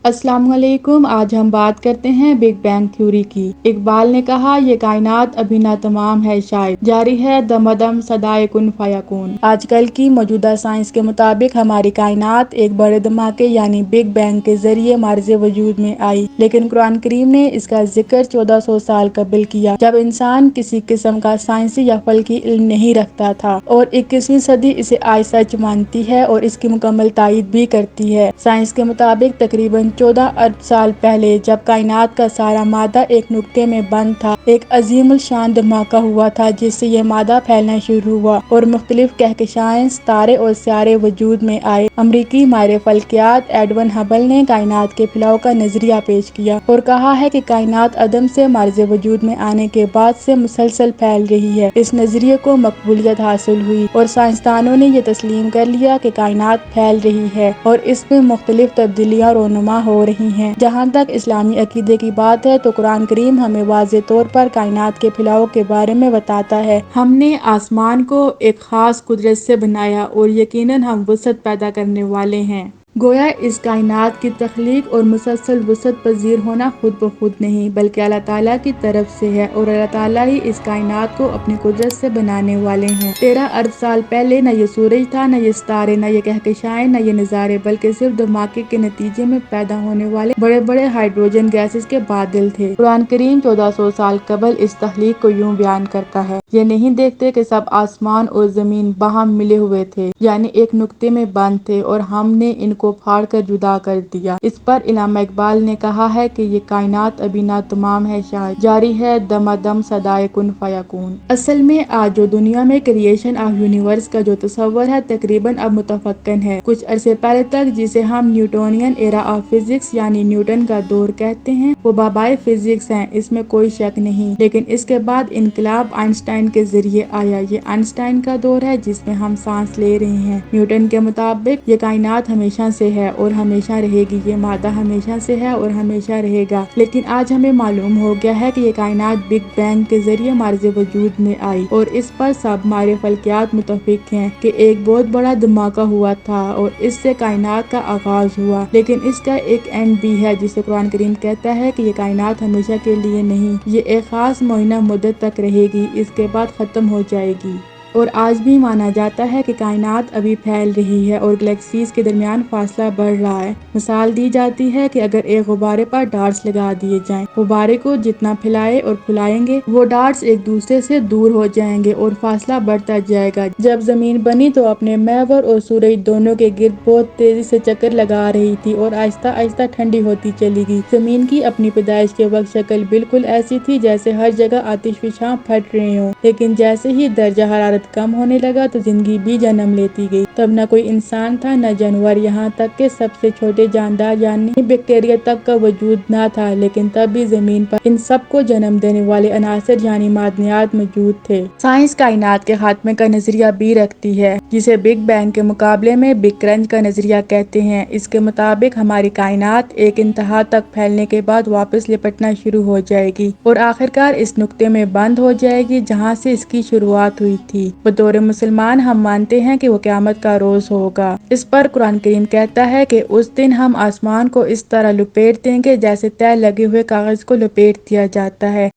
السلام علیکم۔ آج ہم بات کرتے ہیں بگ بینگ تھیوری کی۔ اقبال نے کہا، یہ کائنات ابھی نہ تمام ہے، شاید جاری ہے دمادم صدائے کن فیکون۔ آج کل کی موجودہ سائنس کے مطابق ہماری کائنات ایک بڑے دھماکے یعنی بگ بینگ کے ذریعے معرض وجود میں آئی، لیکن قرآن کریم نے اس کا ذکر 1400 سال قبل کیا، جب انسان کسی قسم کا سائنسی یا فلکی علم نہیں رکھتا تھا، اور 21ویں صدی اسے آج سچ مانتی ہے اور اس کی مکمل تائید بھی کرتی ہے۔ سائنس کے مطابق تقریباً 14 ارب سال پہلے جب کائنات کا سارا مادہ ایک نقطے میں بند تھا، ایک عظیم الشان دھماکہ ہوا تھا جس سے یہ مادہ پھیلنا شروع ہوا اور مختلف کہکشائیں، ستارے اور سیارے وجود میں آئے۔ امریکی ماہر فلکیات ایڈون ہبل نے کائنات کے پھیلاؤ کا نظریہ پیش کیا اور کہا ہے کہ کائنات عدم سے معرض وجود میں آنے کے بعد سے مسلسل پھیل رہی ہے۔ اس نظریے کو مقبولیت حاصل ہوئی اور سائنسدانوں نے یہ تسلیم کر لیا کہ کائنات پھیل رہی ہے اور اس میں مختلف تبدیلیاں رونما ہو رہی ہیں۔ جہاں تک اسلامی عقیدے کی بات ہے تو قرآن کریم ہمیں واضح طور پر کائنات کے پھیلاؤ کے بارے میں بتاتا ہے۔ ہم نے آسمان کو ایک خاص قدرت سے بنایا اور یقیناً ہم وسعت پیدا کرنے والے ہیں۔ گویا اس کائنات کی تخلیق اور مسلسل وسعت پذیر ہونا خود بخود نہیں بلکہ اللہ تعالیٰ کی طرف سے ہے، اور اللہ تعالیٰ ہی اس کائنات کو اپنی قدرت سے بنانے والے ہیں۔ 13 ارب سال پہلے نہ یہ سورج تھا، نہ یہ ستارے، نہ یہ کہکشائیں، نہ یہ نظارے، بلکہ صرف دھماکے کے نتیجے میں پیدا ہونے والے بڑے بڑے ہائیڈروجن گیسز کے بادل تھے۔ قرآن کریم 1400 سال قبل اس تخلیق کو یوں بیان کرتا ہے، یہ نہیں دیکھتے کہ سب آسمان اور زمین باہم ملے ہوئے تھے، یعنی ایک نقطے میں بند تھے، اور ہم نے ان کو پھاڑ کر جدا کر دیا۔ اس پر علامہ اقبال نے کہا ہے کہ یہ کائنات ابھی نہ تمام ہے، شاید جاری ہے دمادم صدائے کن فیکون۔ اصل میں آج جو دنیا میں کریشن آف یونیورس کا جو تصور ہے تقریباً اب متفقن ہے۔ کچھ عرصے پہلے تک جسے ہم نیوٹونین ایرا آف فزکس یعنی نیوٹن کا دور کہتے ہیں، وہ بابائے فزکس ہیں، اس میں کوئی شک نہیں، لیکن اس کے بعد انقلاب آئنسٹائن کے ذریعے آیا۔ یہ آئنسٹائن کا دور ہے جس میں ہم سانس لے رہے ہیں۔ نیوٹن کے مطابق یہ کائنات ہمیشہ سے ہے اور ہمیشہ رہے گی، یہ مادہ ہمیشہ سے ہے اور ہمیشہ رہے گا، لیکن آج ہمیں معلوم ہو گیا ہے کہ یہ کائنات بگ بینگ کے ذریعے معرض وجود میں آئی، اور اس پر سب ماہر فلکیات متفق ہیں کہ ایک بہت بڑا دھماکہ ہوا تھا اور اس سے کائنات کا آغاز ہوا، لیکن اس کا ایک اینڈ بھی ہے جسے قرآن کریم کہتا ہے کہ یہ کائنات ہمیشہ کے لیے نہیں، یہ ایک خاص معینہ مدت تک رہے گی، اس کے بعد ختم ہو جائے گی۔ اور آج بھی مانا جاتا ہے کہ کائنات ابھی پھیل رہی ہے اور گلیکسیز کے درمیان فاصلہ بڑھ رہا ہے۔ مثال دی جاتی ہے کہ اگر ایک غبارے پر ڈارٹس لگا دیے جائیں، غبارے کو جتنا پھیلائے اور پھلائیں گے، وہ ڈارٹس ایک دوسرے سے دور ہو جائیں گے اور فاصلہ بڑھتا جائے گا۔ جب زمین بنی تو اپنے محور اور سورج دونوں کے گرد بہت تیزی سے چکر لگا رہی تھی اور آہستہ آہستہ ٹھنڈی ہوتی چلی گئی۔ زمین کی اپنی پیدائش کے وقت شکل بالکل ایسی تھی جیسے ہر جگہ آتش فشاں پھٹ رہے ہوں، لیکن جیسے ہی درجہ حرارت کم ہونے لگا تو زندگی بھی جنم لیتی گئی۔ تب نہ کوئی انسان تھا، نہ جانور، یہاں تک کہ سب سے چھوٹے جاندار یعنی بیکٹیریا تک کا وجود نہ تھا، لیکن تب بھی زمین پر ان سب کو جنم دینے والے عناصر یعنی معدنیات موجود تھے۔ سائنس کائنات کے خاتمے کا نظریہ بھی رکھتی ہے، جسے بگ بینگ کے مقابلے میں بگ کرنچ کا نظریہ کہتے ہیں۔ اس کے مطابق ہماری کائنات ایک انتہا تک پھیلنے کے بعد واپس لپٹنا شروع ہو جائے گی اور آخرکار اس نقطے میں بند ہو جائے گی جہاں سے اس کی شروعات ہوئی تھی۔ بطور مسلمان ہم مانتے ہیں کہ وہ قیامت کا روز ہوگا۔ اس پر قرآن کریم کہتا ہے کہ اس دن ہم آسمان کو اس طرح لپیٹ دیں گے جیسے طے لگے ہوئے کاغذ کو لپیٹ دیا جاتا ہے۔